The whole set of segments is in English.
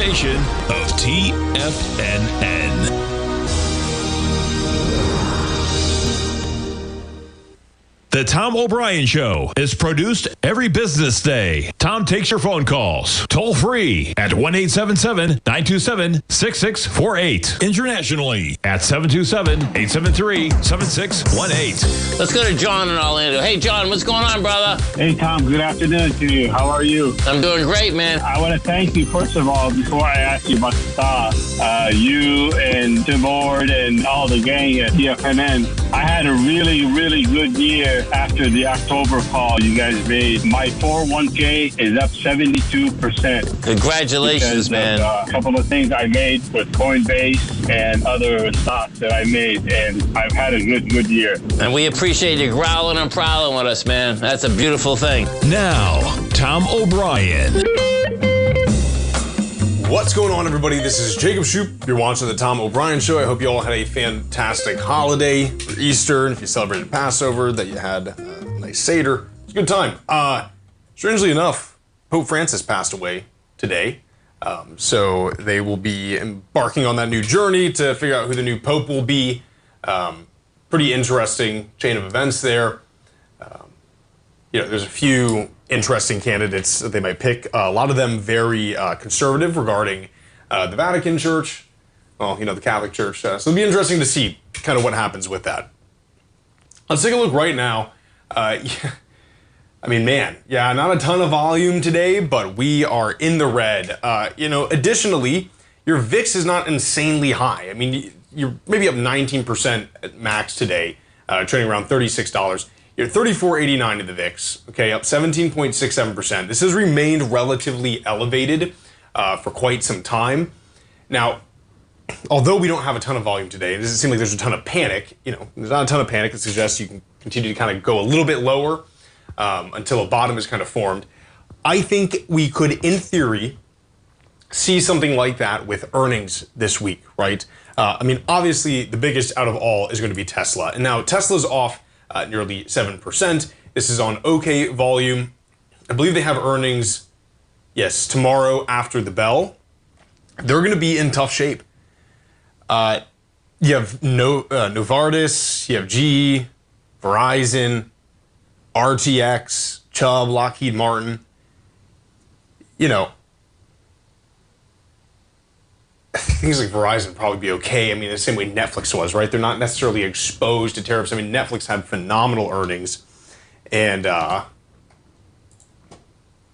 station of TFNN. The Tom O'Brien Show is produced every business day. Tom takes your phone calls toll free at 1-877-927-6648. Internationally at 727-873-7618. Let's go to John in Orlando. Hey, John, what's going on, brother? Hey, Tom, good afternoon to you. How are you? I'm doing great, man. I want to thank you, first of all, before I ask you about the stock, you and Tim Ward and all the gang at TFNN. I had a really, really good year after the October call you guys made. My 401k is up 72%. Congratulations, man. A couple of things I made with Coinbase and other stocks that I made, and I've had a good year. And we appreciate you growling and prowling with us, man. That's a beautiful thing. Now, Tom O'Brien. What's going on, everybody? This is Jacob Shoup. You're watching the Tom O'Brien Show. I hope you all had a fantastic holiday for Easter, and if you celebrated Passover, that you had a nice Seder. It's a good time. Strangely enough, Pope Francis passed away today, so they will be embarking on that new journey to figure out who the new Pope will be. Pretty interesting chain of events there. There's a few interesting candidates that they might pick. A lot of them very conservative regarding the Vatican Church, the Catholic Church. So it'll be interesting to see kind of what happens with that. Let's take a look right now. Not a ton of volume today, but we are in the red. Additionally, your VIX is not insanely high. I mean, you're maybe up 19% at max today, trading around $36. You're 34.89 in the VIX, okay, up 17.67%. This has remained relatively elevated for quite some time. Now, although we don't have a ton of volume today, it doesn't seem like there's a ton of panic. There's not a ton of panic that suggests you can continue to kind of go a little bit lower until a bottom is kind of formed. I think we could, in theory, see something like that with earnings this week, right? Obviously, the biggest out of all is going to be Tesla. And now Tesla's off nearly 7%. This is on okay volume. I believe they have earnings, tomorrow after the bell. They're going to be in tough shape. You have Novartis, you have GE, Verizon, RTX, Chubb, Lockheed Martin. Things like Verizon probably be okay. The same way Netflix was, right? They're not necessarily exposed to tariffs. Netflix had phenomenal earnings. And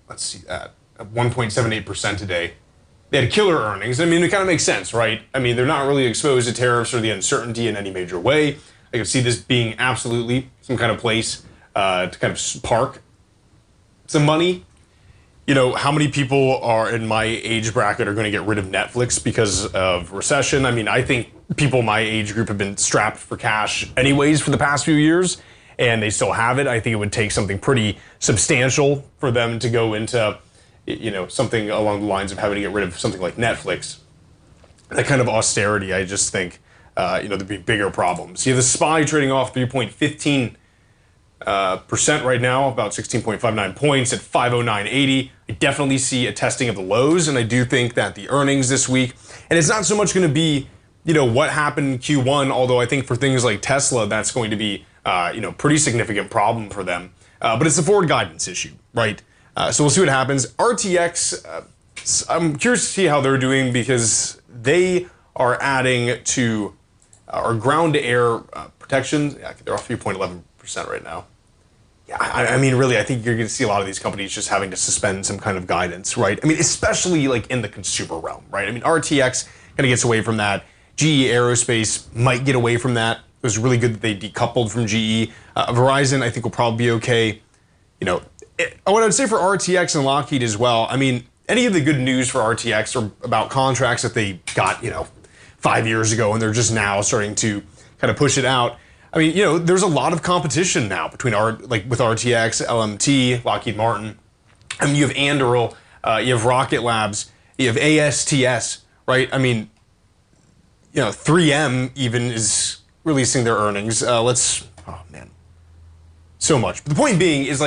let's see that. 1.78% today. They had killer earnings. It kind of makes sense, right? They're not really exposed to tariffs or the uncertainty in any major way. I can see this being absolutely some kind of place to kind of park some money. How many people are in my age bracket are going to get rid of Netflix because of recession? I think people my age group have been strapped for cash anyways for the past few years, and they still have it. I think it would take something pretty substantial for them to go into, something along the lines of having to get rid of something like Netflix. That kind of austerity, I just think, there'd be bigger problems. You have the SPY trading off 3.15%. Right now, about 16.59 points at 509.80. I definitely see a testing of the lows, and I do think that the earnings this week, and it's not so much going to be, what happened in Q1, although I think for things like Tesla, that's going to be, pretty significant problem for them. But it's a forward guidance issue, right? So we'll see what happens. RTX, I'm curious to see how they're doing because they are adding to our ground-to-air protection. Yeah, they're off 3.11% right now. Yeah, really, I think you're going to see a lot of these companies just having to suspend some kind of guidance, right? Especially like in the consumer realm, right? RTX kind of gets away from that. GE Aerospace might get away from that. It was really good that they decoupled from GE. Verizon, I think, will probably be okay. What I would say for RTX and Lockheed as well, any of the good news for RTX are about contracts that they got, 5 years ago, and they're just now starting to kind of push it out. There's a lot of competition now between with RTX, LMT, Lockheed Martin. You have Anduril, you have Rocket Labs, you have ASTS, right? 3M even is releasing their earnings. So much. But the point being is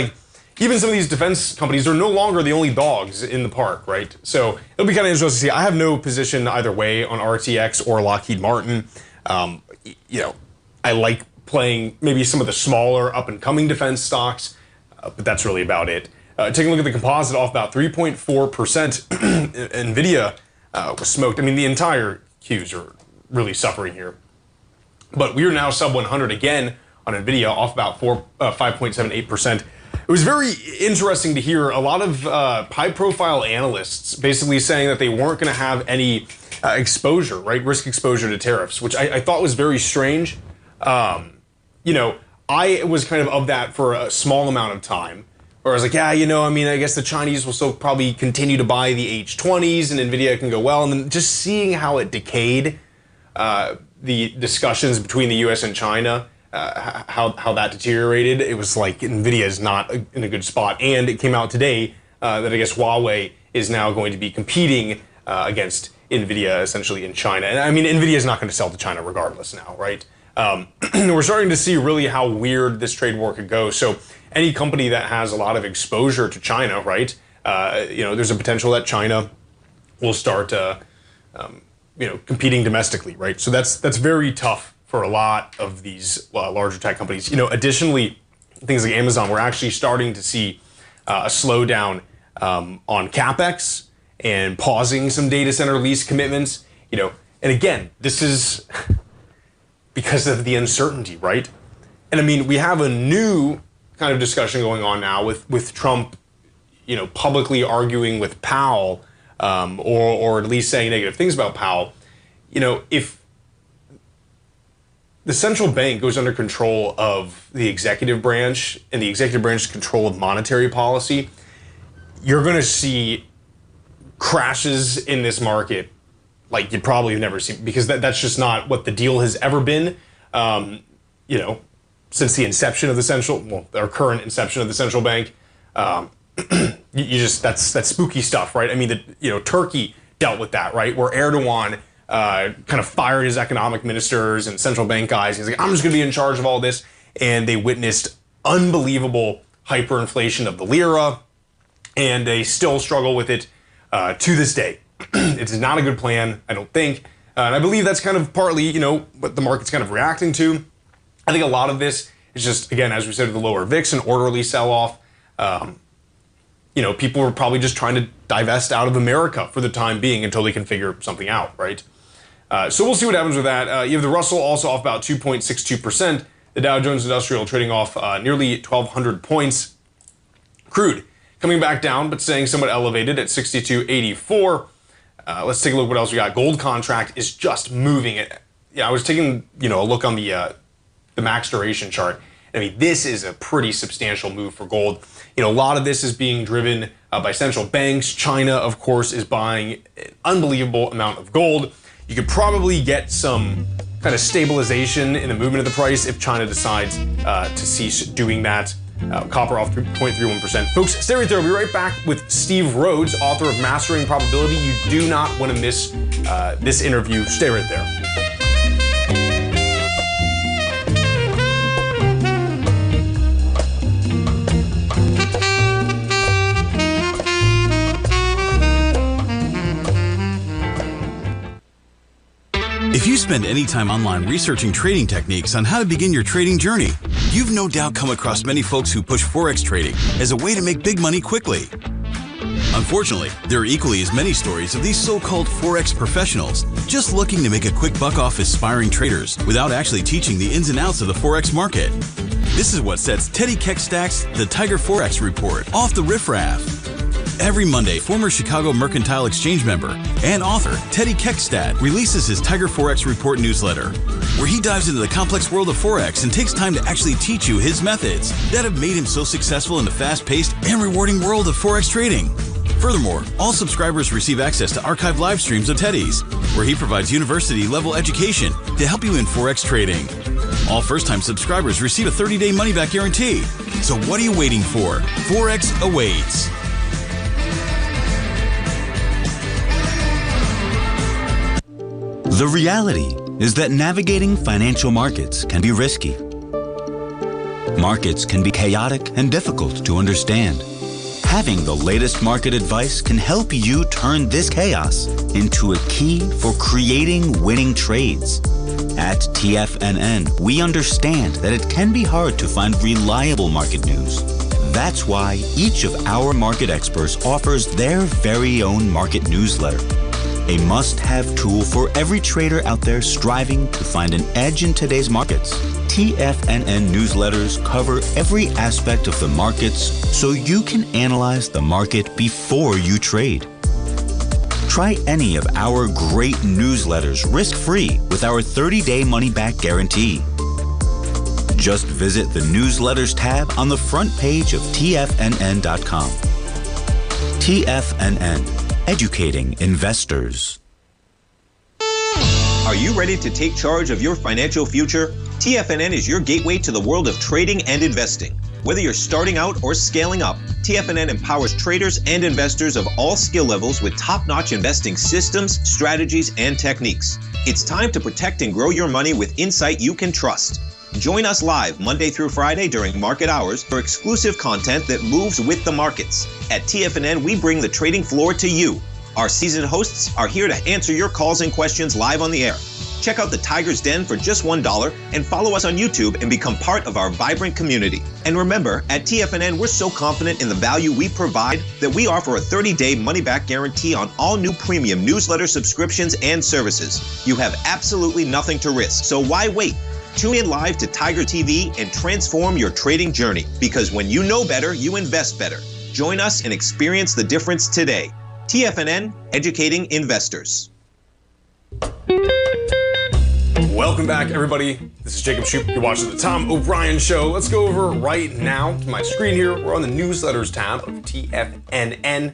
even some of these defense companies are no longer the only dogs in the park, right? So it'll be kind of interesting to see. I have no position either way on RTX or Lockheed Martin. I like playing maybe some of the smaller up-and-coming defense stocks, but that's really about it. Taking a look at the composite, off about 3.4%. NVIDIA was smoked. I mean, the entire Qs are really suffering here. But we are now sub 100 again on NVIDIA, off about 5.78%. It was very interesting to hear a lot of high-profile analysts basically saying that they weren't going to have any exposure, right, risk exposure to tariffs, which I thought was very strange. I was kind of that for a small amount of time, where I was like, I guess the Chinese will still probably continue to buy the H20s and NVIDIA can go well. And then just seeing how it decayed, the discussions between the U.S. and China, how that deteriorated, it was like NVIDIA is not in a good spot. And it came out today that I guess Huawei is now going to be competing against NVIDIA essentially in China. And I mean, NVIDIA is not going to sell to China regardless now, right? We're starting to see really how weird this trade war could go. So any company that has a lot of exposure to China, right? There's a potential that China will start, competing domestically, right? So that's very tough for a lot of these larger tech companies. Additionally, things like Amazon, we're actually starting to see a slowdown on CapEx and pausing some data center lease commitments. And again, this is because of the uncertainty, right? And I mean, we have a new kind of discussion going on now with Trump, publicly arguing with Powell, or at least saying negative things about Powell. If the central bank goes under control of the executive branch and the executive branch's control of monetary policy, you're going to see crashes in this market like you probably have never seen, because that's just not what the deal has ever been, since the inception of the current inception of the central bank. That's spooky stuff, right? I mean, Turkey dealt with that, right? Where Erdogan kind of fired his economic ministers and central bank guys. He's like, I'm just going to be in charge of all this. And they witnessed unbelievable hyperinflation of the lira, and they still struggle with it to this day. It's not a good plan, I don't think. And I believe that's kind of partly, what the market's kind of reacting to. I think a lot of this is just, again, as we said, the lower VIX, an orderly sell-off. People are probably just trying to divest out of America for the time being until they can figure something out, right? So we'll see what happens with that. You have the Russell also off about 2.62%. The Dow Jones Industrial trading off nearly 1,200 points. Crude coming back down, but staying somewhat elevated at 62.84. Let's take a look what else we got. Gold contract is just moving it. I was taking a look on the max duration chart. I mean, this is a pretty substantial move for gold. A lot of this is being driven by central banks. China, of course, is buying an unbelievable amount of gold. You could probably get some kind of stabilization in the movement of the price if China decides to cease doing that. Copper off 3.31%. Folks, stay right there. We'll be right back with Steve Rhodes, author of Mastering Probability. You do not want to miss this interview. Stay right there. If you spend any time online researching trading techniques on how to begin your trading journey, you've no doubt come across many folks who push Forex trading as a way to make big money quickly. Unfortunately, there are equally as many stories of these so-called Forex professionals just looking to make a quick buck off aspiring traders without actually teaching the ins and outs of the Forex market. This is what sets Teddy Keckstad's The Tiger Forex Report off the riffraff. Every Monday, former Chicago Mercantile Exchange member and author Teddy Keckstad releases his Tiger Forex Report newsletter, where he dives into the complex world of Forex and takes time to actually teach you his methods that have made him so successful in the fast-paced and rewarding world of Forex trading. Furthermore, all subscribers receive access to archived live streams of Teddy's, where he provides university-level education to help you in Forex trading. All first-time subscribers receive a 30-day money-back guarantee. So what are you waiting for? Forex awaits. The reality is that navigating financial markets can be risky. Markets can be chaotic and difficult to understand. Having the latest market advice can help you turn this chaos into a key for creating winning trades. At TFNN, we understand that it can be hard to find reliable market news. That's why each of our market experts offers their very own market newsletter, a must-have tool for every trader out there striving to find an edge in today's markets. TFNN newsletters cover every aspect of the markets so you can analyze the market before you trade. Try any of our great newsletters risk-free with our 30-day money-back guarantee. Just visit the Newsletters tab on the front page of TFNN.com. TFNN, educating investors. Are you ready to take charge of your financial future? TFNN is your gateway to the world of trading and investing. Whether you're starting out or scaling up, TFNN empowers traders and investors of all skill levels with top-notch investing systems, strategies, and techniques. It's time to protect and grow your money with insight you can trust. Join us live Monday through Friday during market hours for exclusive content that moves with the markets. At TFNN, we bring the trading floor to you. Our seasoned hosts are here to answer your calls and questions live on the air. Check out the Tiger's Den for just $1 and follow us on YouTube and become part of our vibrant community. And remember, at TFNN, we're so confident in the value we provide that we offer a 30-day money-back guarantee on all new premium newsletter subscriptions and services. You have absolutely nothing to risk, so why wait? Tune in live to Tiger TV and transform your trading journey, because when you know better, you invest better. Join us and experience the difference today. TFNN, educating investors. Welcome back, everybody. This is Jacob Shoup. You're watching the Tom O'Brien Show. Let's go over right now to my screen here. We're on the Newsletters tab of TFNN.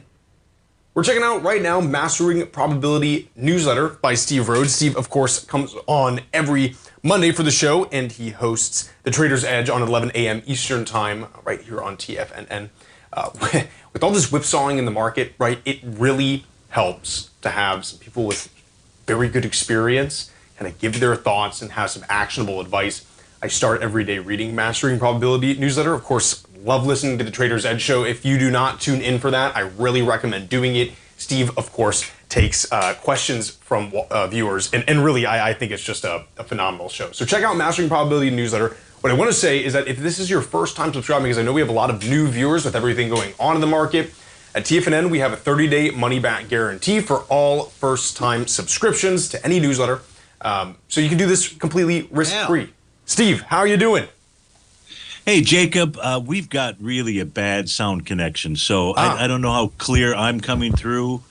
We're checking out right now Mastering Probability Newsletter by Steve Rhodes. Steve, of course, comes on every Monday for the show, and he hosts The Trader's Edge on 11 a.m. Eastern Time right here on TFNN. With all this whipsawing in the market, right, it really helps to have some people with very good experience kind of give their thoughts and have some actionable advice. I start every day reading Mastering Probability Newsletter. Of course, love listening to the Trader's Edge show. If you do not tune in for that, I really recommend doing it. Steve, of course, takes questions from viewers, and really, I think it's just a phenomenal show. So check out Mastering Probability Newsletter. What I want to say is that if this is your first time subscribing, because I know we have a lot of new viewers with everything going on in the market, at TFNN, we have a 30-day money-back guarantee for all first-time subscriptions to any newsletter. So you can do this completely risk-free. Yeah. Steve, how are you doing? Hey, Jacob, we've got really a bad sound connection, so I don't know how clear I'm coming through.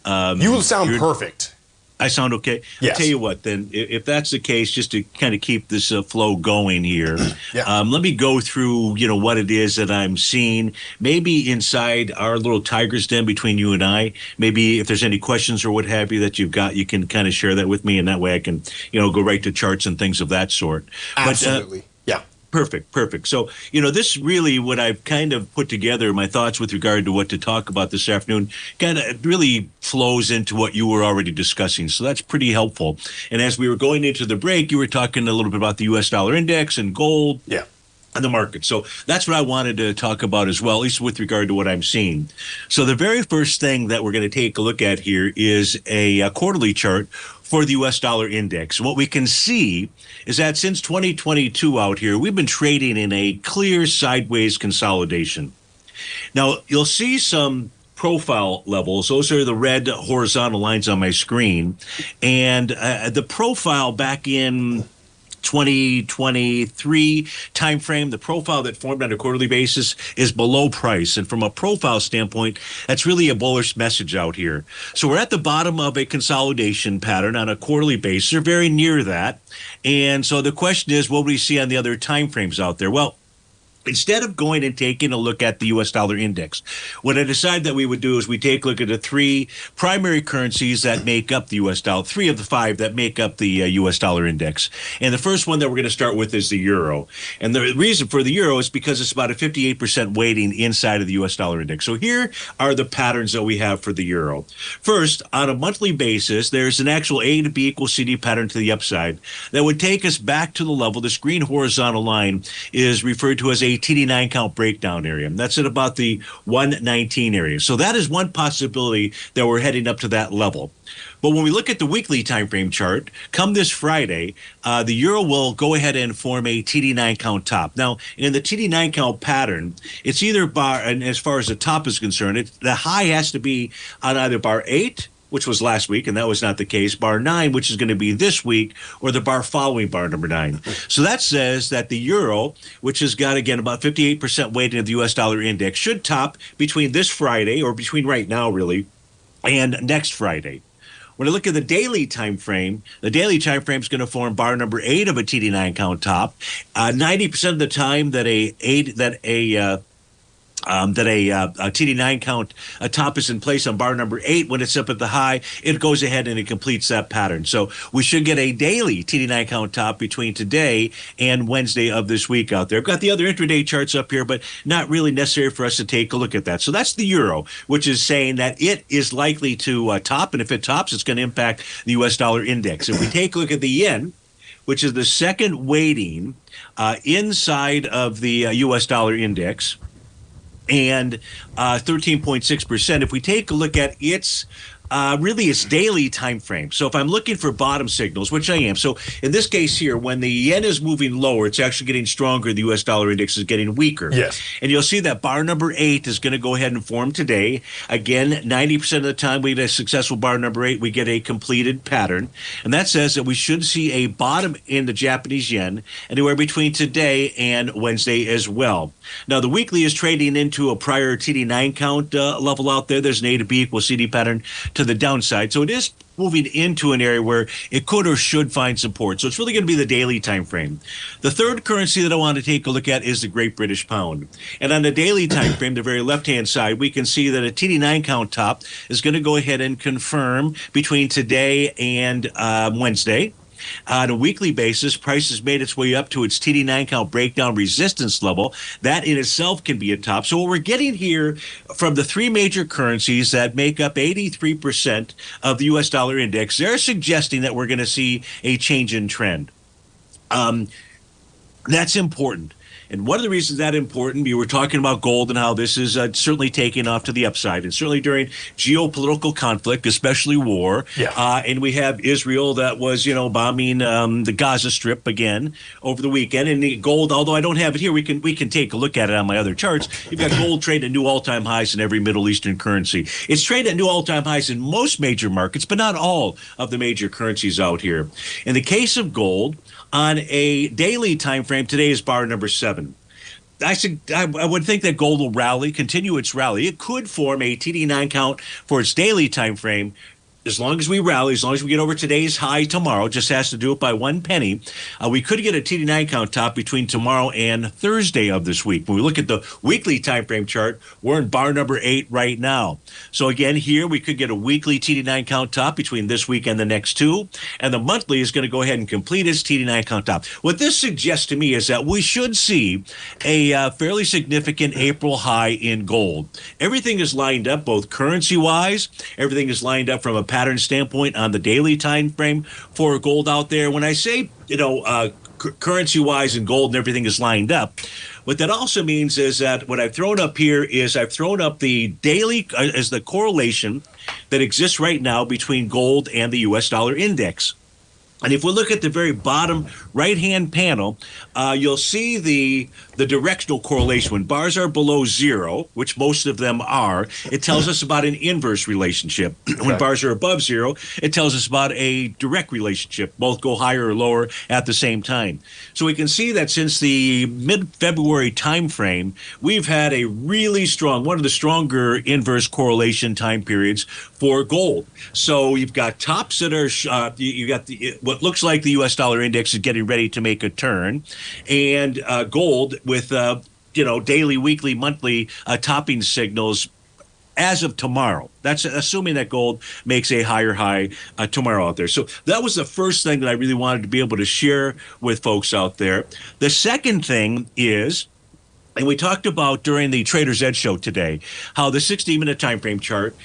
You sound perfect. I sound okay? Yes. I'll tell you what, then, if that's the case, just to kind of keep this flow going here, let me go through, what it is that I'm seeing, maybe inside our little Tiger's Den between you and I. Maybe if there's any questions or what have you that you've got, you can kind of share that with me, and that way I can, go right to charts and things of that sort. Absolutely. Yeah. Perfect. So, this really, what I've kind of put together, my thoughts with regard to what to talk about this afternoon, kind of really flows into what you were already discussing. So that's pretty helpful. And as we were going into the break, you were talking a little bit about the U.S. dollar index and gold. Yeah. And the market. So that's what I wanted to talk about as well, at least with regard to what I'm seeing. So the very first thing that we're going to take a look at here is a quarterly chart for the U.S. dollar index. What we can see is that since 2022 out here, we've been trading in a clear sideways consolidation. Now, you'll see some profile levels. Those are the red horizontal lines on my screen. And the profile back in 2023 timeframe, the profile that formed on a quarterly basis is below price. And from a profile standpoint, that's really a bullish message out here. So we're at the bottom of a consolidation pattern on a quarterly basis, or very near that. And so the question is, what do we see on the other timeframes out there? Well, instead of going and taking a look at the U.S. dollar index, what I decided that we would do is we take a look at the three primary currencies that make up the U.S. dollar, three of the five that make up the U.S. dollar index. And the first one that we're going to start with is the euro. And the reason for the euro is because it's about a 58% weighting inside of the U.S. dollar index. So here are the patterns that we have for the euro. First, on a monthly basis, there's an actual A to B equals CD pattern to the upside that would take us back to the level. This green horizontal line is referred to as a a TD9 count breakdown area. And that's at about the 119 area. So that is one possibility that we're heading up to that level. But when we look at the weekly time frame chart, come this Friday, the euro will go ahead and form a TD9 count top. Now, in the TD9 count pattern, it's either bar, and as far as the top is concerned, the high has to be on either bar 8, which was last week, and that was not the case, bar 9, which is going to be this week, or the bar following bar number 9. So that says that the euro, which has got, again, about 58% weighting of the U.S. dollar index, should top between this Friday, or between right now, really, and next Friday. When I look at the daily time frame, the daily time frame is going to form bar number 8 of a TD9 count top. 90% of the time that a TD9 count top is in place on bar number 8, when it's up at the high, it goes ahead and it completes that pattern. So we should get a daily TD9 count top between today and Wednesday of this week out there. I've got the other intraday charts up here, but not really necessary for us to take a look at that. So that's the euro, which is saying that it is likely to top, and if it tops, it's going to impact the U.S. dollar index. If we take a look at the yen, which is the second weighting inside of the U.S. dollar index, and 13.6%. If we take a look at its daily time frame. So if I'm looking for bottom signals, which I am, so in this case here, when the yen is moving lower, it's actually getting stronger. The U.S. dollar index is getting weaker. Yes. And you'll see that bar number 8 is going to go ahead and form today. Again, 90% of the time we get a successful bar number 8, we get a completed pattern. And that says that we should see a bottom in the Japanese yen anywhere between today and Wednesday as well. Now, the weekly is trading into a prior TD9 count level out there. There's an A to B equals CD pattern to the downside. So it is moving into an area where it could or should find support. So it's really going to be the daily time frame. The third currency that I want to take a look at is the Great British Pound. And on the daily time frame, the very left-hand side, we can see that a TD9 count top is going to go ahead and confirm between today and Wednesday. On a weekly basis, price has made its way up to its TD9 count breakdown resistance level. That in itself can be a top. So what we're getting here from the three major currencies that make up 83% of the U.S. dollar index, they're suggesting that we're going to see a change in trend. That's important. And one of the reasons that's important, we were talking about gold and how this is certainly taking off to the upside. And certainly during geopolitical conflict, especially war. Yeah. And we have Israel that was, bombing the Gaza Strip again over the weekend. And the gold, although I don't have it here, we can take a look at it on my other charts. You've got gold trading at new all-time highs in every Middle Eastern currency. It's trading at new all-time highs in most major markets, but not all of the major currencies out here. In the case of gold, on a daily time frame, today is bar number 7. I would think that gold will continue its rally. It could form a TD9 count for its daily time frame. As long as we rally, as long as we get over today's high tomorrow, just has to do it by 1 penny, we could get a TD9 count top between tomorrow and Thursday of this week. When we look at the weekly time frame chart, we're in bar number 8 right now. So again, here we could get a weekly TD9 count top between this week and the next 2, and the monthly is going to go ahead and complete its TD9 count top. What this suggests to me is that we should see a fairly significant April high in gold. Everything is lined up, both currency-wise, everything is lined up from a pattern standpoint on the daily time frame for gold out there. When I say, currency-wise and gold and everything is lined up, what that also means is that what I've thrown up here is I've thrown up the daily as the correlation that exists right now between gold and the U.S. dollar index. And if we look at the very bottom right-hand panel, you'll see the directional correlation. When bars are below 0, which most of them are, it tells us about an inverse relationship. When bars are above 0, it tells us about a direct relationship. Both go higher or lower at the same time. So we can see that since the mid-February time frame, we've had a really strong, one of the stronger inverse correlation time periods for gold. So you've got tops that are, you got what looks like the U.S. dollar index is getting ready to make a turn, and gold with daily, weekly, monthly topping signals as of tomorrow. That's assuming that gold makes a higher high tomorrow out there. So that was the first thing that I really wanted to be able to share with folks out there. The second thing is, and we talked about during the Trader's Edge show today, how the 60-minute time frame chart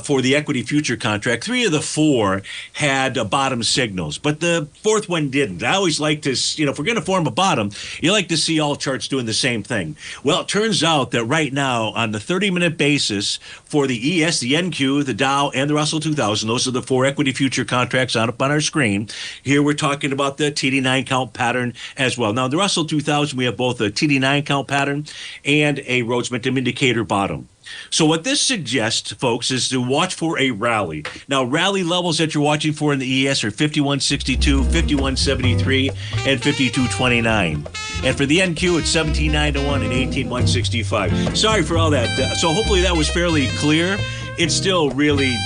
for the equity future contract. 3 of the 4 had bottom signals, but the 4th one didn't. I always like to, if we're going to form a bottom, you like to see all charts doing the same thing. Well, it turns out that right now on the 30-minute basis for the ES, the NQ, the Dow, and the Russell 2000, those are the 4 equity future contracts up on our screen. Here we're talking about the TD9 count pattern as well. Now, the Russell 2000, we have both a TD9 count pattern and a Rhodes Momentum Indicator bottom. So what this suggests, folks, is to watch for a rally. Now, rally levels that you're watching for in the ES are 51.62, 51.73, and 52.29. And for the NQ, it's 17.9 and 18.165. Sorry for all that. So hopefully that was fairly clear. It's still really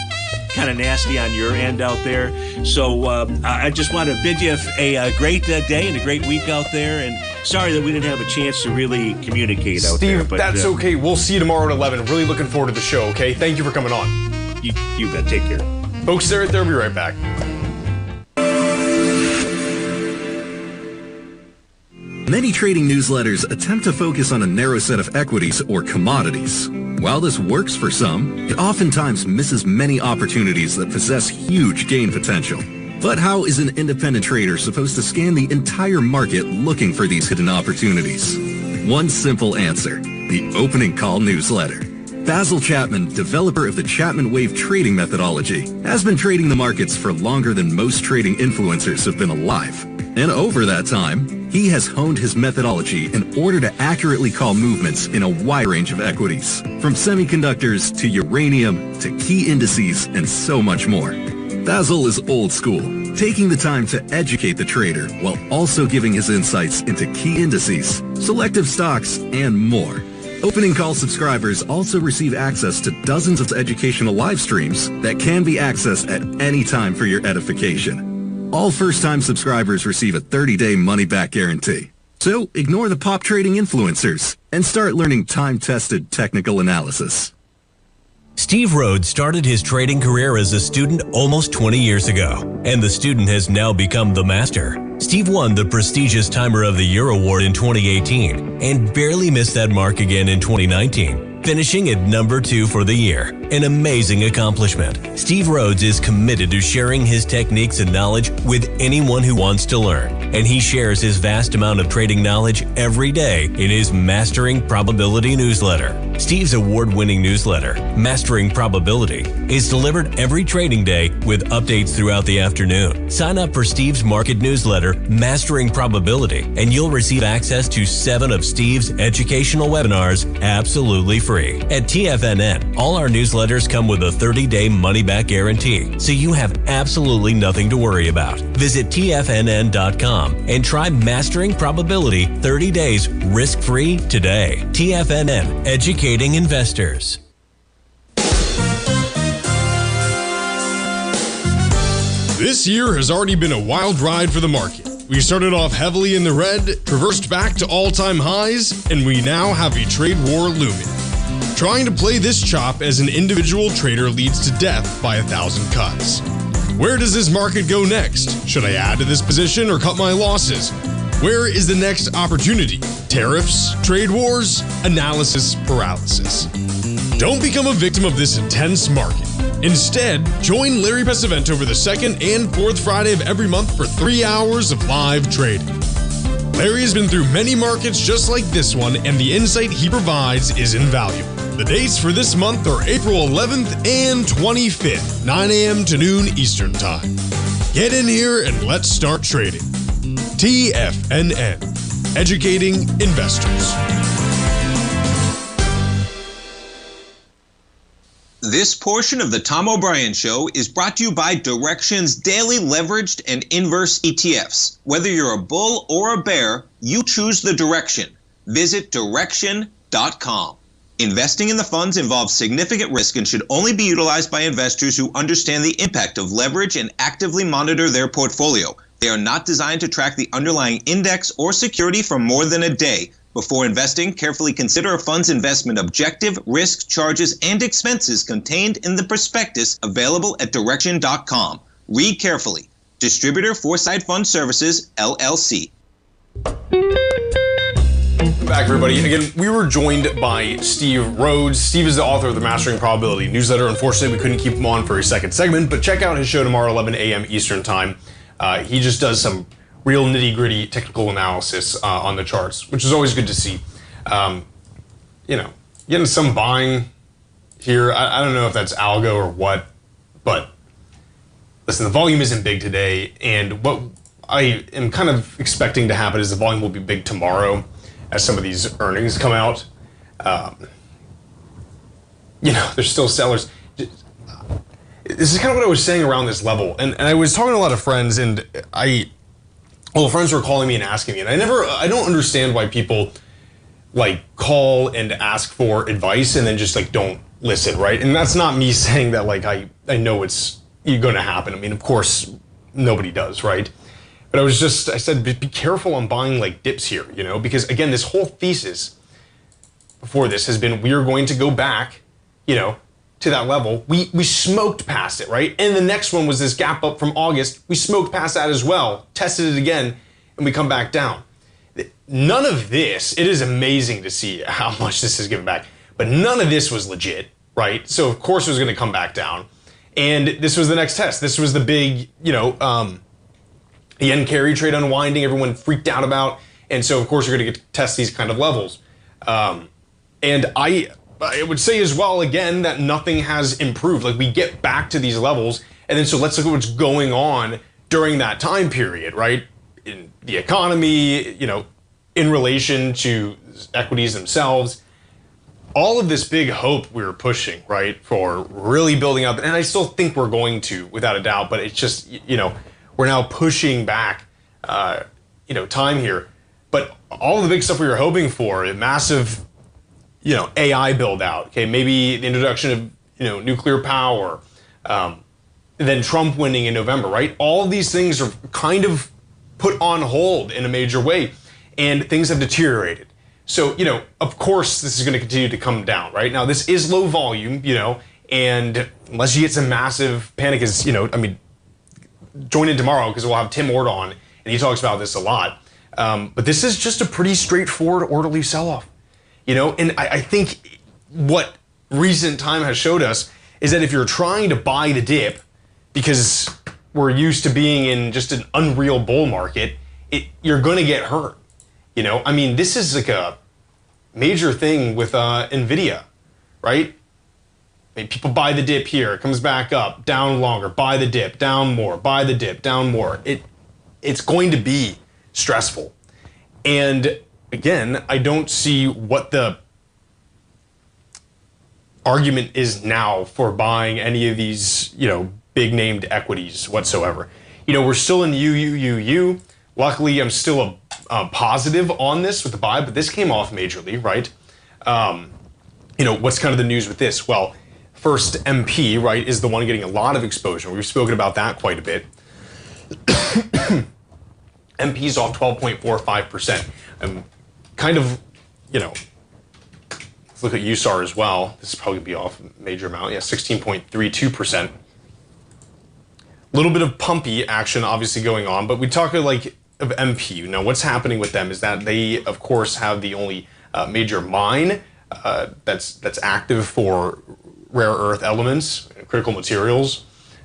kind of nasty on your end out there. So I just want to bid you a great day and a great week out there. And sorry that we didn't have a chance to really communicate out there. Steve, that's okay. We'll see you tomorrow at 11. Really looking forward to the show, okay? Thank you for coming on. You bet. Take care. Folks, stay right there. We'll be right back. Many trading newsletters attempt to focus on a narrow set of equities or commodities. While this works for some, it oftentimes misses many opportunities that possess huge gain potential. But how is an independent trader supposed to scan the entire market looking for these hidden opportunities? One simple answer: the opening call newsletter. Basil Chapman, developer of the Chapman Wave trading methodology, has been trading the markets for longer than most trading influencers have been alive. And over that time, he has honed his methodology in order to accurately call movements in a wide range of equities, from semiconductors to uranium to key indices and so much more. Basil is old school, taking the time to educate the trader while also giving his insights into key indices, selective stocks, and more. Opening call subscribers also receive access to dozens of educational live streams that can be accessed at any time for your edification. All first-time subscribers receive a 30-day money-back guarantee. So ignore the pop trading influencers and start learning time-tested technical analysis. Steve Rhodes started his trading career as a student almost 20 years ago, and the student has now become the master. Steve won the prestigious Timer of the Year award in 2018 and barely missed that mark again in 2019, finishing at number 2 for the year. An amazing accomplishment. Steve Rhodes is committed to sharing his techniques and knowledge with anyone who wants to learn, and he shares his vast amount of trading knowledge every day in his Mastering Probability newsletter. Steve's award-winning newsletter, Mastering Probability, is delivered every trading day with updates throughout the afternoon. Sign up for Steve's market newsletter, Mastering Probability, and you'll receive access to 7 of Steve's educational webinars absolutely free. At TFNN, all our newsletters come with a 30-day money-back guarantee, so you have absolutely nothing to worry about. Visit TFNN.com and try Mastering Probability 30 days risk-free today. TFNN, educating investors. This year has already been a wild ride for the market. We started off heavily in the red, reversed back to all-time highs, and we now have a trade war looming. Trying to play this chop as an individual trader leads to death by 1,000 cuts. Where does this market go next? Should I add to this position or cut my losses? Where is the next opportunity? Tariffs, trade wars, analysis paralysis. Don't become a victim of this intense market. Instead, join Larry Pesavento over the 2nd and 4th Friday of every month for 3 hours of live trading. Larry has been through many markets just like this one, and the insight he provides is invaluable. The dates for this month are April 11th and 25th, 9 a.m. to noon Eastern Time. Get in here and let's start trading. TFNN, educating investors. This portion of the Tom O'Brien Show is brought to you by Direxion's daily leveraged and inverse ETFs. Whether you're a bull or a bear, you choose the direction. Visit Direxion.com. Investing in the funds involves significant risk and should only be utilized by investors who understand the impact of leverage and actively monitor their portfolio. They are not designed to track the underlying index or security for more than a day. Before investing, carefully consider a fund's investment objective, risk, charges, and expenses contained in the prospectus available at Direxion.com. Read carefully. Distributor Foresight Fund Services, LLC. Back, everybody. Again, we were joined by Steve Rhodes. Steve is the author of the Mastering Probability newsletter. Unfortunately, we couldn't keep him on for a second segment, but check out his show tomorrow, 11 a.m. Eastern Time. He just does some real nitty-gritty technical analysis on the charts, which is always good to see. Getting some buying here. I don't know if that's algo or what, but listen, the volume isn't big today, and what I am kind of expecting to happen is the volume will be big tomorrow as some of these earnings come out. There's still sellers. This is kind of what I was saying around this level, and I was talking to a lot of friends, and friends were calling me and asking me, and I don't understand why people like call and ask for advice and then just like don't listen, right? And that's not me saying that like I know it's going to happen. I mean, of course, nobody does, right? But I said, be careful on buying like dips here, because again, this whole thesis before this has been we are going to go back, to that level. We smoked past it, right? And the next one was this gap up from August. We smoked past that as well, tested it again, and we come back down. None of this, it is amazing to see how much this is given back, but none of this was legit, right? So of course it was going to come back down. And this was the next test. This was the big, the yen carry trade unwinding, everyone freaked out about. And so, of course, you're going to get to test these kind of levels. And I would say as well, again, that nothing has improved. Like, we get back to these levels. And then so let's look at what's going on during that time period, right? In the economy, in relation to equities themselves. All of this big hope we were pushing, right, for really building up. And I still think we're going to, without a doubt. But it's just, we're now pushing back, time here. But all of the big stuff we were hoping for, a massive, AI build out, okay, maybe the introduction of, nuclear power, then Trump winning in November, right? All of these things are kind of put on hold in a major way, and things have deteriorated. So, of course, this is going to continue to come down, right? Now, this is low volume, and unless you get some massive panic, join in tomorrow because we'll have Tim Ord on, and he talks about this a lot. But this is just a pretty straightforward, orderly sell-off, and I think what recent time has showed us is that if you're trying to buy the dip because we're used to being in just an unreal bull market, you're going to get hurt. This is like a major thing with NVIDIA, right? People buy the dip here, it comes back up, down longer, buy the dip, down more, buy the dip, down more. It's going to be stressful. And again, I don't see what the argument is now for buying any of these, big named equities whatsoever. We're still in UUUU. Luckily, I'm still a positive on this with the buy, but this came off majorly, right? What's kind of the news with this? Well, first, MP, right, is the one getting a lot of exposure. We've spoken about that quite a bit. MP's off 12.45%. Kind of, let's look at USAR as well. This is probably going to be off a major amount. Yeah, 16.32%. A little bit of pumpy action obviously going on, but we talk of MP. Now, what's happening with them is that they, of course, have the only major mine that's active for rare earth elements, critical materials.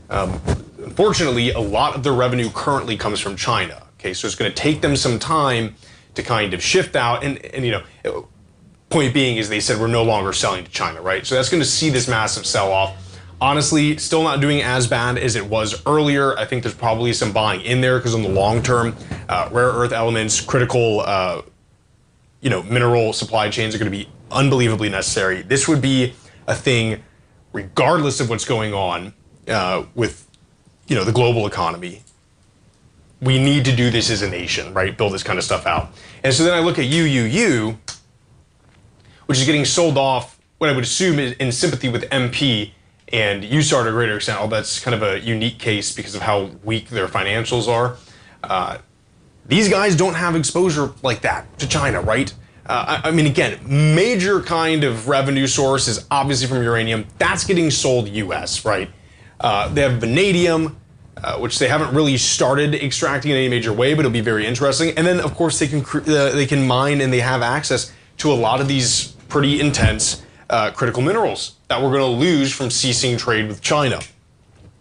Unfortunately, a lot of their revenue currently comes from China. Okay, so it's going to take them some time to kind of shift out. And point being is they said we're no longer selling to China, right? So that's going to see this massive sell-off. Honestly, still not doing as bad as it was earlier. I think there's probably some buying in there because in the long term, rare earth elements, critical, mineral supply chains are going to be unbelievably necessary. This would be a thing regardless of what's going on with, the global economy. We need to do this as a nation, right? Build this kind of stuff out. And so then I look at UUU, which is getting sold off, what I would assume is in sympathy with MP and USAR to a greater extent. Although that's kind of a unique case because of how weak their financials are. These guys don't have exposure like that to China, right? Again, major kind of revenue source is obviously from uranium. That's getting sold U.S., right? They have vanadium, which they haven't really started extracting in any major way, but it'll be very interesting. And then, of course, they can mine, and they have access to a lot of these pretty intense critical minerals that we're going to lose from ceasing trade with China.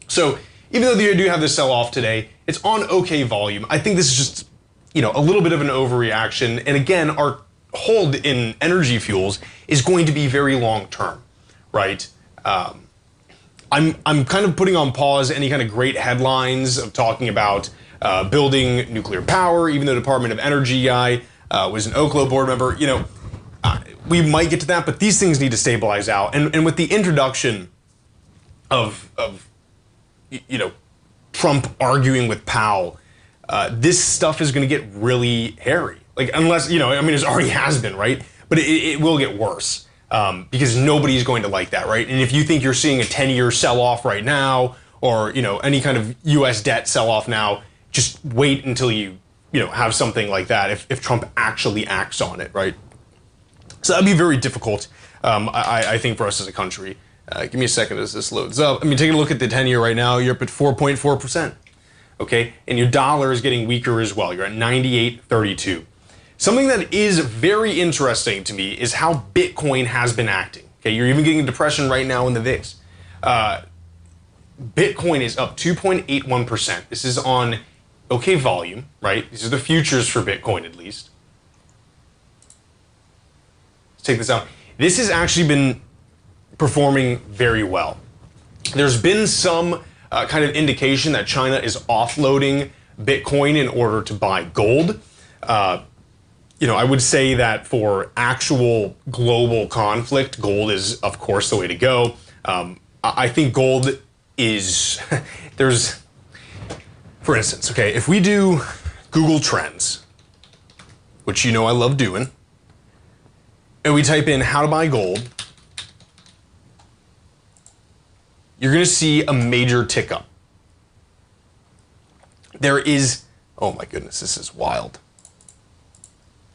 So even though they do have this sell-off today, it's on okay volume. I think this is just, a little bit of an overreaction. And again, our hold in energy fuels is going to be very long-term, right? I'm kind of putting on pause any kind of great headlines of talking about building nuclear power, even though the Department of Energy guy was an Oklo board member. We might get to that, but these things need to stabilize out. And with the introduction of Trump arguing with Powell, this stuff is going to get really hairy. Like, unless, it already has been, right? But it will get worse. Because nobody's going to like that, right? And if you think you're seeing a 10-year sell-off right now, or any kind of U.S. debt sell-off now, just wait until you have something like that. If Trump actually acts on it, right? So that'd be very difficult, I think, for us as a country. Give me a second as this loads up. Taking a look at the 10-year right now, you're up at 4.4%. Okay, and your dollar is getting weaker as well. You're at 98.32. Something that is very interesting to me is how Bitcoin has been acting. Okay, you're even getting a depression right now in the VIX. Bitcoin is up 2.81%. This is on okay volume, right? These are the futures for Bitcoin, at least. Let's take this out. This has actually been performing very well. There's been some kind of indication that China is offloading Bitcoin in order to buy gold. I would say that for actual global conflict, gold is, of course, the way to go. I think gold is, for instance, okay, if we do Google Trends, which I love doing, and we type in how to buy gold, you're going to see a major tick up. There is, oh my goodness, this is wild.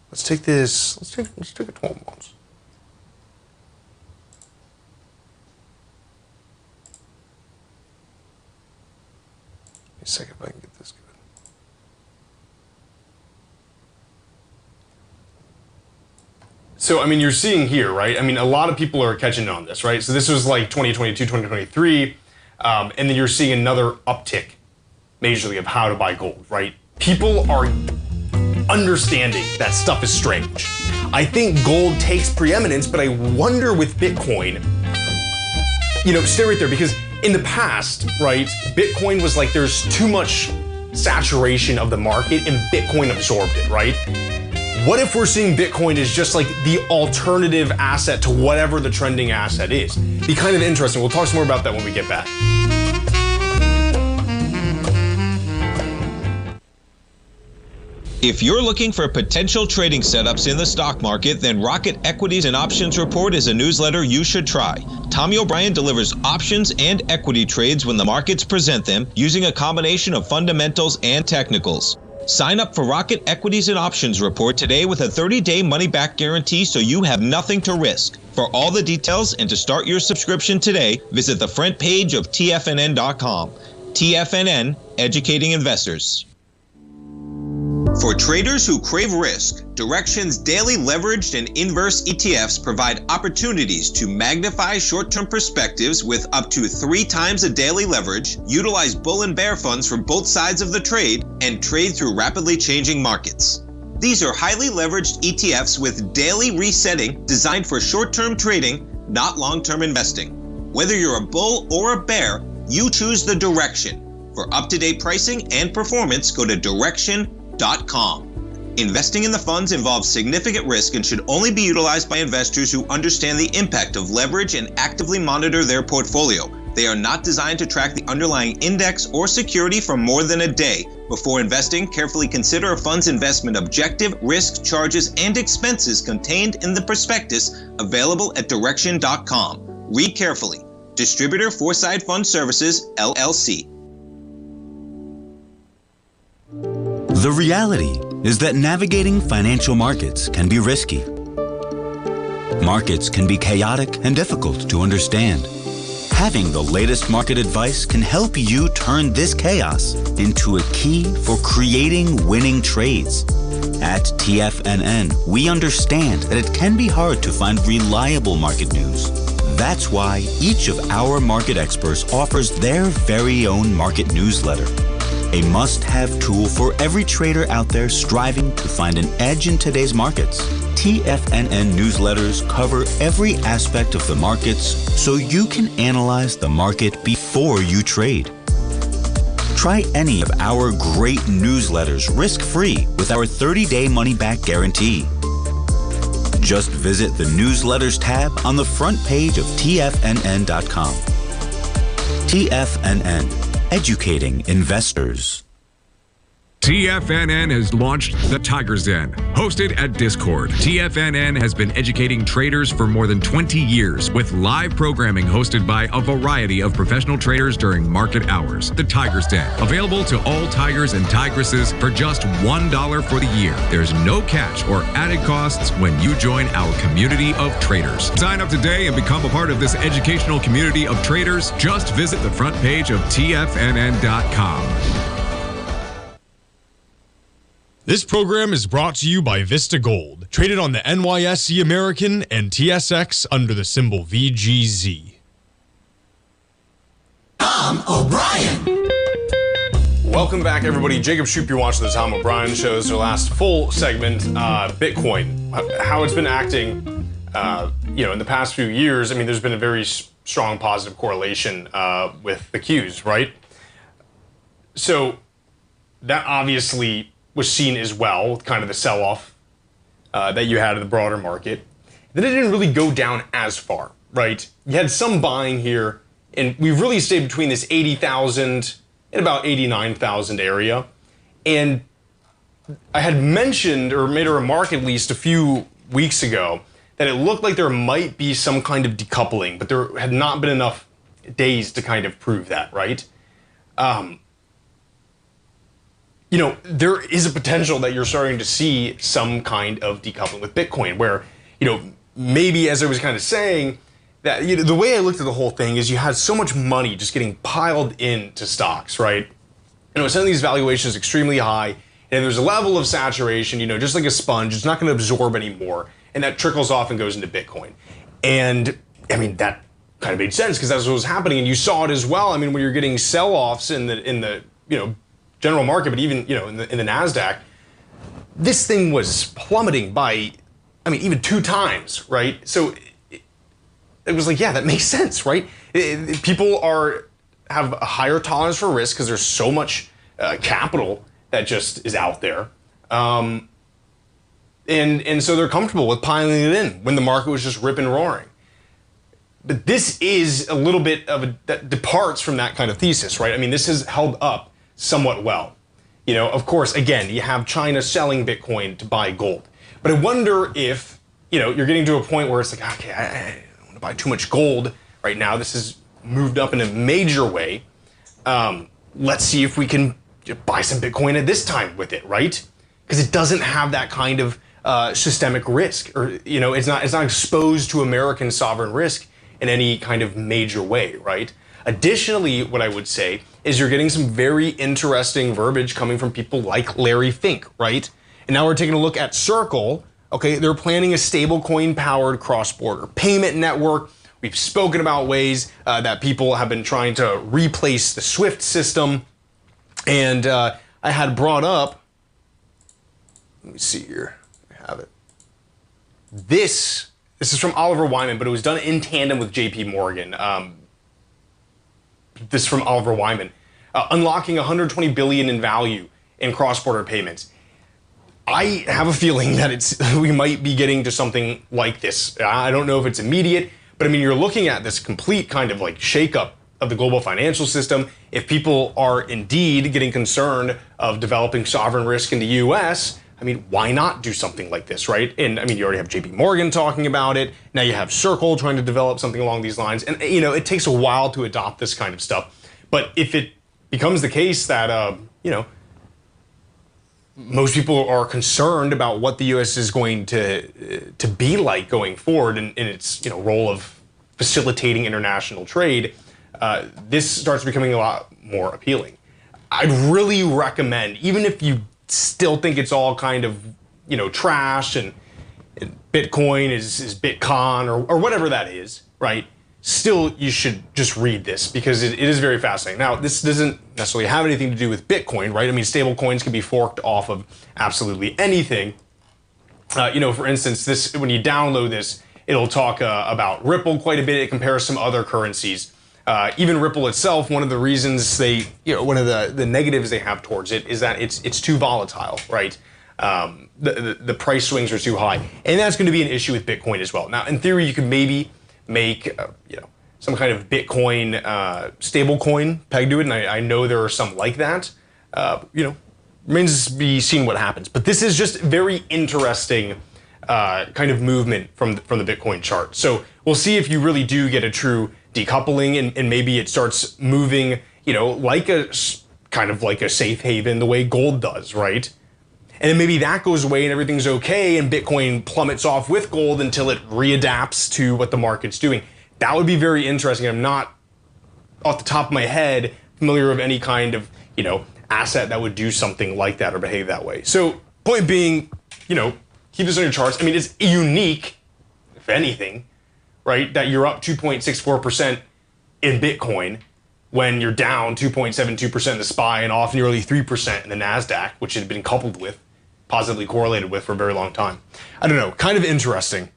Let's take this, let's take a 12 months. Give me a second if I can get this good. So, you're seeing here, right? A lot of people are catching on this, right? So this was like 2022, 2023, and then you're seeing another uptick, majorly, of how to buy gold, right? People are understanding that stuff is strange. I think gold takes preeminence, but I wonder with Bitcoin, stay right there, because in the past, right, Bitcoin was like there's too much saturation of the market and Bitcoin absorbed it, right? What if we're seeing Bitcoin as just like the alternative asset to whatever the trending asset is? Be kind of interesting. We'll talk some more about that when we get back. If you're looking for potential trading setups in the stock market, then Rocket Equities and Options Report is a newsletter you should try. Tommy O'Brien delivers options and equity trades when the markets present them, using a combination of fundamentals and technicals. Sign up for Rocket Equities and Options Report today with a 30-day money-back guarantee, so you have nothing to risk. For all the details and to start your subscription today, visit the front page of TFNN.com. TFNN, educating investors. For traders who crave risk, Direxion's daily leveraged and inverse ETFs provide opportunities to magnify short-term perspectives with up to 3 times a daily leverage, utilize bull and bear funds from both sides of the trade, and trade through rapidly changing markets. These are highly leveraged ETFs with daily resetting designed for short-term trading, not long-term investing. Whether you're a bull or a bear, you choose the Direxion. For up-to-date pricing and performance, go to Direxion.com. Investing in the funds involves significant risk and should only be utilized by investors who understand the impact of leverage and actively monitor their portfolio. They are not designed to track the underlying index or security for more than a day. Before investing, carefully consider a fund's investment objective, risk, charges, and expenses contained in the prospectus available at Direxion.com. Read carefully. Distributor Foresight Fund Services, LLC. The reality is that navigating financial markets can be risky. Markets can be chaotic and difficult to understand. Having the latest market advice can help you turn this chaos into a key for creating winning trades. At TFNN, we understand that it can be hard to find reliable market news. That's why each of our market experts offers their very own market newsletter, a must-have tool for every trader out there striving to find an edge in today's markets. TFNN newsletters cover every aspect of the markets so you can analyze the market before you trade. Try any of our great newsletters risk-free with our 30-day money-back guarantee. Just visit the Newsletters tab on the front page of TFNN.com. TFNN, educating investors. TFNN has launched the Tiger's Den. Hosted at Discord, TFNN has been educating traders for more than 20 years with live programming hosted by a variety of professional traders during market hours. The Tiger's Den, available to all tigers and tigresses for just $1 for the year. There's no catch or added costs when you join our community of traders. Sign up today and become a part of this educational community of traders. Just visit the front page of TFNN.com. This program is brought to you by Vista Gold, traded on the NYSE American and TSX under the symbol VGZ. Tom O'Brien. Welcome back, everybody. Jacob Shoup, you're watching the Tom O'Brien Show. This is our last full segment. Bitcoin, how it's been acting, in the past few years. I mean, there's been a very strong positive correlation with the Qs, right? So that obviously was seen as well, kind of the sell-off that you had in the broader market. Then it didn't really go down as far, right? You had some buying here, and we've really stayed between this 80,000 and about 89,000 area. And I had mentioned, or made a remark at least a few weeks ago, that it looked like there might be some kind of decoupling, but there had not been enough days to kind of prove that, right? There is a potential that you're starting to see some kind of decoupling with Bitcoin where, maybe as I was kind of saying, that the way I looked at the whole thing is you had so much money just getting piled into stocks, right? Some of these valuations extremely high, and there's a level of saturation, just like a sponge, it's not going to absorb anymore, and that trickles off and goes into Bitcoin. And, that kind of made sense because that's what was happening, and you saw it as well. When you're getting sell-offs in the general market, but even in the NASDAQ, this thing was plummeting by, even 2 times, right? So it was like, yeah, that makes sense, right? People have a higher tolerance for risk because there's so much capital that just is out there, and so they're comfortable with piling it in when the market was just ripping and roaring. But this is a little bit that departs from that kind of thesis, right? This has held up somewat well. Of course, again, you have China selling Bitcoin to buy gold. But I wonder if, you're getting to a point where it's like, okay, I don't want to buy too much gold right now. This has moved up in a major way. Let's see if we can buy some Bitcoin at this time with it, right? Because it doesn't have that kind of systemic risk, or, it's not exposed to American sovereign risk in any kind of major way, right? Additionally, what I would say is you're getting some very interesting verbiage coming from people like Larry Fink, right? And now we're taking a look at Circle. Okay, they're planning a stablecoin-powered cross-border payment network. We've spoken about ways that people have been trying to replace the SWIFT system. And I had brought up, let me see here, I have it. This is from Oliver Wyman, but it was done in tandem with JP Morgan. This is from Oliver Wyman. Unlocking $120 billion in value in cross-border payments. I have a feeling that we might be getting to something like this. I don't know if it's immediate, but you're looking at this complete kind of like shakeup of the global financial system. If people are indeed getting concerned of developing sovereign risk in the US, why not do something like this, right? And you already have JP Morgan talking about it. Now you have Circle trying to develop something along these lines. And, it takes a while to adopt this kind of stuff. But if it becomes the case that, most people are concerned about what the U.S. is going to be like going forward in its role of facilitating international trade, this starts becoming a lot more appealing. I'd really recommend, even if you still think it's all kind of, trash and Bitcoin is Bitcon or whatever that is, right? Still, you should just read this because it is very fascinating. Now, this doesn't necessarily have anything to do with Bitcoin, right? I mean, stable coins can be forked off of absolutely anything. For instance, this when you download this, it'll talk about Ripple quite a bit. It compares some other currencies. Even Ripple itself, one of the reasons one of the negatives they have towards it is that it's too volatile, right? The price swings are too high, and that's going to be an issue with Bitcoin as well. Now, in theory, you could maybe make some kind of Bitcoin stable coin pegged to it, and I know there are some like that. Remains to be seen what happens. But this is just very interesting kind of movement from the Bitcoin chart. So we'll see if you really do get a true decoupling, and maybe it starts moving, like a kind of like a safe haven, the way gold does, right? And then maybe that goes away and everything's okay, and Bitcoin plummets off with gold until it readapts to what the market's doing. That would be very interesting. I'm not, off the top of my head, familiar with any kind of, asset that would do something like that or behave that way. So, point being, keep this on your charts. I mean, it's unique, if anything, right, that you're up 2.64% in Bitcoin when you're down 2.72% in the SPY and off nearly 3% in the NASDAQ, which had been coupled with, positively correlated with for a very long time. I don't know, kind of interesting.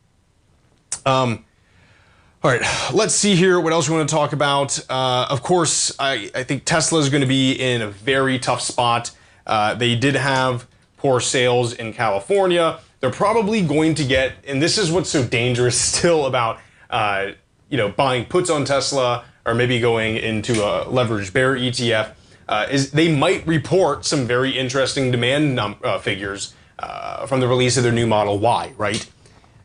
All right, let's see here what else we want to talk about. Of course, I think Tesla is going to be in a very tough spot. They did have poor sales in California. They're probably going to get, and this is what's so dangerous still about, buying puts on Tesla or maybe going into a leveraged bear ETF, is they might report some very interesting demand figures from the release of their new Model Y, right?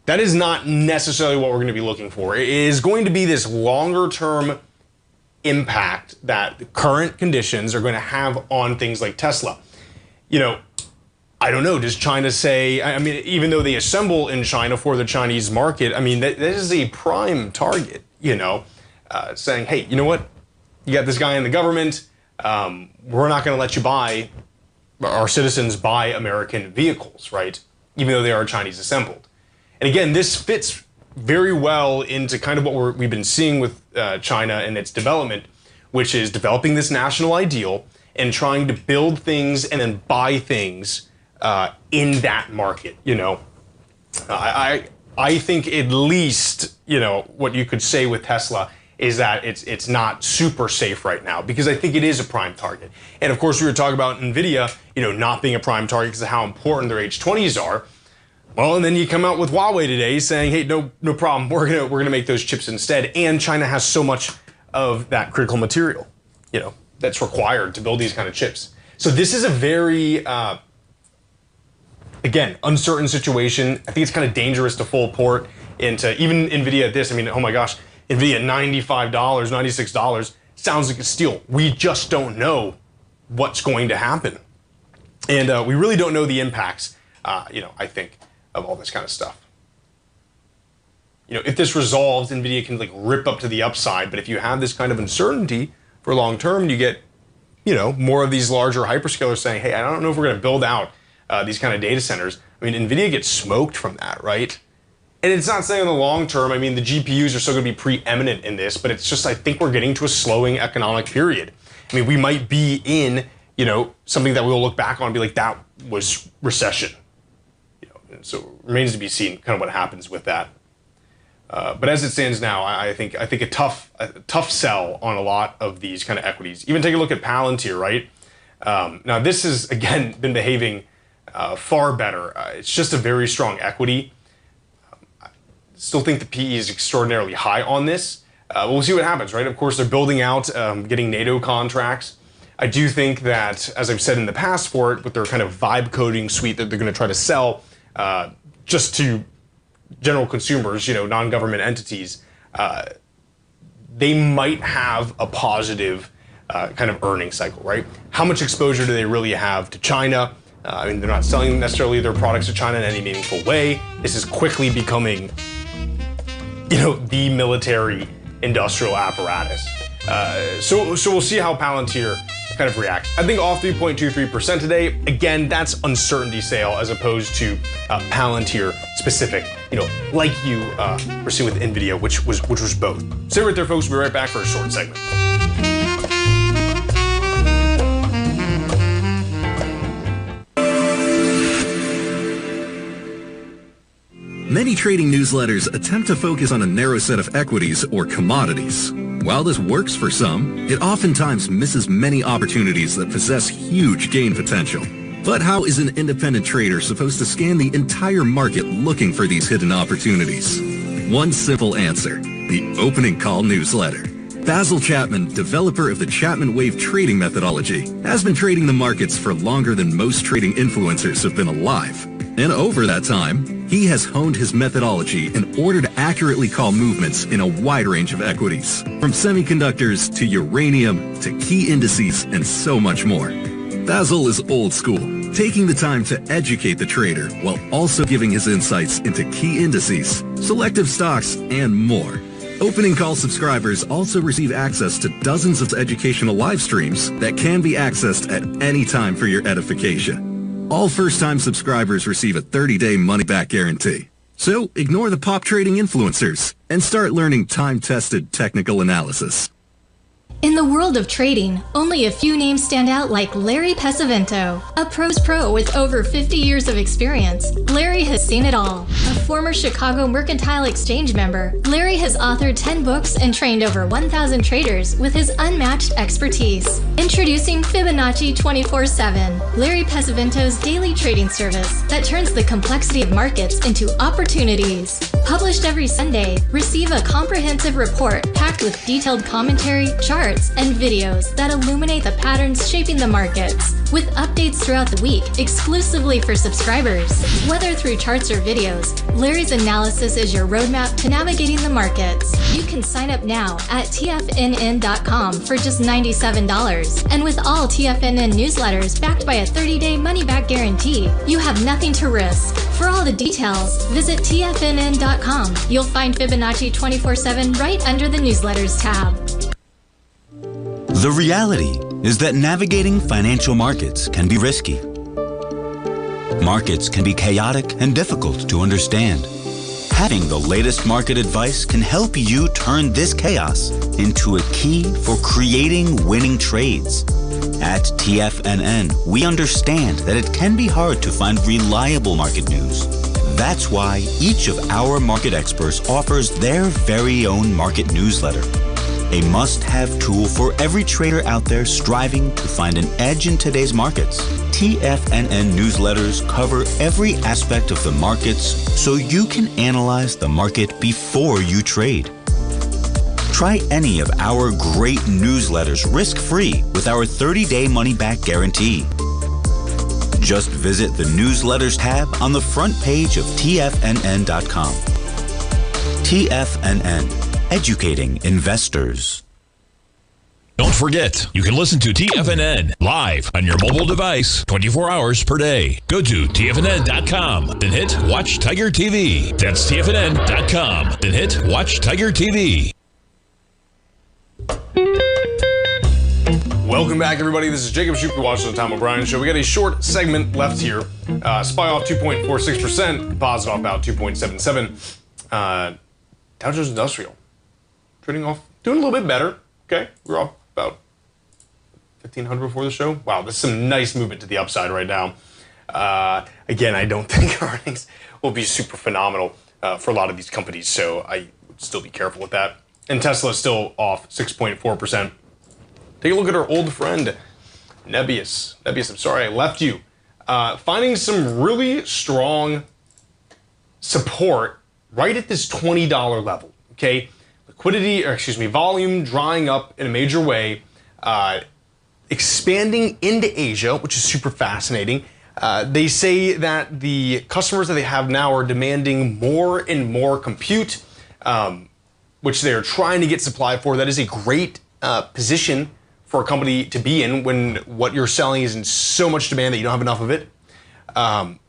That is not necessarily what we're going to be looking for. It is going to be this longer term impact that the current conditions are going to have on things like Tesla. I don't know, does China say, I mean, even though they assemble in China for the Chinese market, I mean, that is a prime target, saying, hey, you know what? You got this guy in the government. We're not going to let you buy, our citizens buy American vehicles, right? Even though they are Chinese assembled. And again, this fits very well into kind of what we've been seeing with China and its development, which is developing this national ideal and trying to build things and then buy things in that market. I think at least what you could say with Tesla is that it's not super safe right now, because I think it is a prime target. And of course, we were talking about NVIDIA, not being a prime target because of how important their H20s are. Well, and then you come out with Huawei today saying, hey, no problem, we're gonna make those chips instead. And China has so much of that critical material, that's required to build these kind of chips. So this is a very, again, uncertain situation. I think it's kind of dangerous to full port into even NVIDIA at this. I mean, oh my gosh, NVIDIA $95, $96 sounds like a steal. We just don't know what's going to happen. And we really don't know the impacts, I think, of all this kind of stuff. If this resolves, NVIDIA can rip up to the upside, but if you have this kind of uncertainty for long term, you get, more of these larger hyperscalers saying, hey, I don't know if we're going to build out these kind of data centers. I mean, NVIDIA gets smoked from that, right? And it's not saying in the long term, I mean, the GPUs are still going to be preeminent in this, but it's just, I think we're getting to a slowing economic period. I mean, we might be in, something that we'll look back on and be like, that was recession. So it remains to be seen kind of what happens with that. But as it stands now, I think a tough sell on a lot of these kind of equities. Even take a look at Palantir, right? Now this has again been behaving far better. It's just a very strong equity. I still think the PE is extraordinarily high on this. We'll see what happens, right? Of course, they're building out, getting NATO contracts. I do think that, as I've said in the past for it, with their kind of vibe coding suite that they're going to try to sell, just to general consumers, non-government entities, they might have a positive kind of earning cycle, right? How much exposure do they really have to China? I mean, they're not selling necessarily their products to China in any meaningful way. This is quickly becoming, the military industrial apparatus. So we'll see how Palantir kind of reacts. I think off 3.23% today. Again, that's uncertainty sale as opposed to Palantir specific. Like you were seeing with Nvidia, which was both. Stay right there, folks. We'll be right back for a short segment. Many trading newsletters attempt to focus on a narrow set of equities or commodities. While this works for some, it oftentimes misses many opportunities that possess huge gain potential. But how is an independent trader supposed to scan the entire market looking for these hidden opportunities? One simple answer: the opening call newsletter. Basil Chapman, developer of the Chapman Wave trading methodology, has been trading the markets for longer than most trading influencers have been alive. And over that time, he has honed his methodology in order to accurately call movements in a wide range of equities, from semiconductors to uranium to key indices and so much more. Basil is old school, taking the time to educate the trader while also giving his insights into key indices, selective stocks, and more. Opening call subscribers also receive access to dozens of educational live streams that can be accessed at any time for your edification. All first-time subscribers receive a 30-day money-back guarantee. So ignore the pop trading influencers and start learning time-tested technical analysis. In the world of trading, only a few names stand out like Larry Pesavento, a pro's pro with over 50 years of experience. Larry has seen it all. A former Chicago Mercantile Exchange member, Larry has authored 10 books and trained over 1,000 traders with his unmatched expertise. Introducing Fibonacci 24/7, Larry Pesavento's daily trading service that turns the complexity of markets into opportunities. Published every Sunday, receive a comprehensive report packed with detailed commentary, charts, and videos that illuminate the patterns shaping the markets, with updates throughout the week exclusively for subscribers. Whether through charts or videos, Larry's analysis is your roadmap to navigating the markets. You can sign up now at TFNN.com for just $97. And with all TFNN newsletters backed by a 30-day money-back guarantee, you have nothing to risk. For all the details, visit TFNN.com. You'll find Fibonacci 24/7 right under the newsletters tab. The reality is that navigating financial markets can be risky. Markets can be chaotic and difficult to understand. Having the latest market advice can help you turn this chaos into a key for creating winning trades. At TFNN, we understand that it can be hard to find reliable market news. That's why each of our market experts offers their very own market newsletter. A must-have tool for every trader out there striving to find an edge in today's markets. TFNN newsletters cover every aspect of the markets so you can analyze the market before you trade. Try any of our great newsletters risk-free with our 30-day money-back guarantee. Just visit the newsletters tab on the front page of TFNN.com. TFNN. Educating investors. Don't forget, you can listen to TFNN live on your mobile device 24 hours per day. Go to TFNN.com, then hit Watch Tiger TV. That's TFNN.com, then hit Watch Tiger TV. Welcome back, everybody. This is Jacob Shoup. You're watching the Tom O'Brien Show. We got a short segment left here. SPY off 2.46%, composite off about 2.77%. Dow Jones Industrial trading off, doing a little bit better. Okay, we're off about 1,500 before the show. Wow, this is some nice movement to the upside right now. Again, I don't think earnings will be super phenomenal for a lot of these companies, so I would still be careful with that. And Tesla is still off 6.4%. Take a look at our old friend, Nebius. Nebius, I'm sorry I left you. Finding some really strong support right at this $20 level, okay? Volume drying up in a major way, expanding into Asia, which is super fascinating. They say that the customers that they have now are demanding more and more compute, which they are trying to get supply for. That is a great position for a company to be in when what you're selling is in so much demand that you don't have enough of it. I'm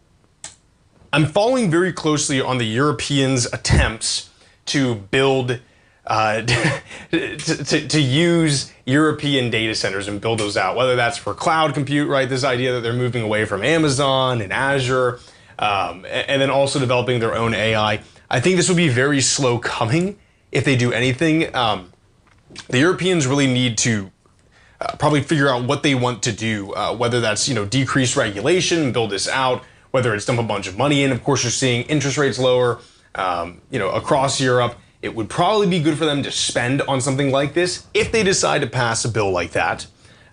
following very closely on the Europeans' attempts to build to use European data centers and build those out, whether that's for cloud compute, right? This idea that they're moving away from Amazon and Azure, and then also developing their own AI. I think this will be very slow coming if they do anything. The Europeans really need to probably figure out what they want to do, whether that's decrease regulation, build this out, whether it's dump a bunch of money in. Of course, you're seeing interest rates lower, across Europe. It would probably be good for them to spend on something like this if they decide to pass a bill like that.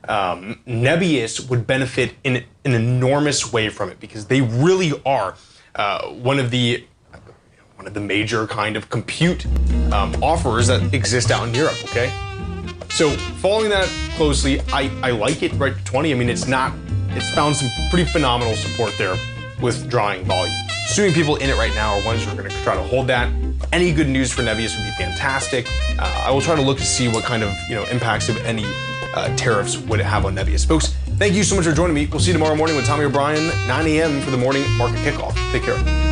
Nebius would benefit in an enormous way from it because they really are one of the major kind of compute offers that exist out in Europe. Okay, so following that closely, I like it right to 20. I mean, it's found some pretty phenomenal support there with drawing volume. Assuming people in it right now are ones who are going to try to hold that. Any good news for Nebius would be fantastic. I will try to look to see what kind of impacts of any tariffs would it have on Nebius. Folks, thank you so much for joining me. We'll see you tomorrow morning with Tommy O'Brien, 9 a.m. for the morning market kickoff. Take care.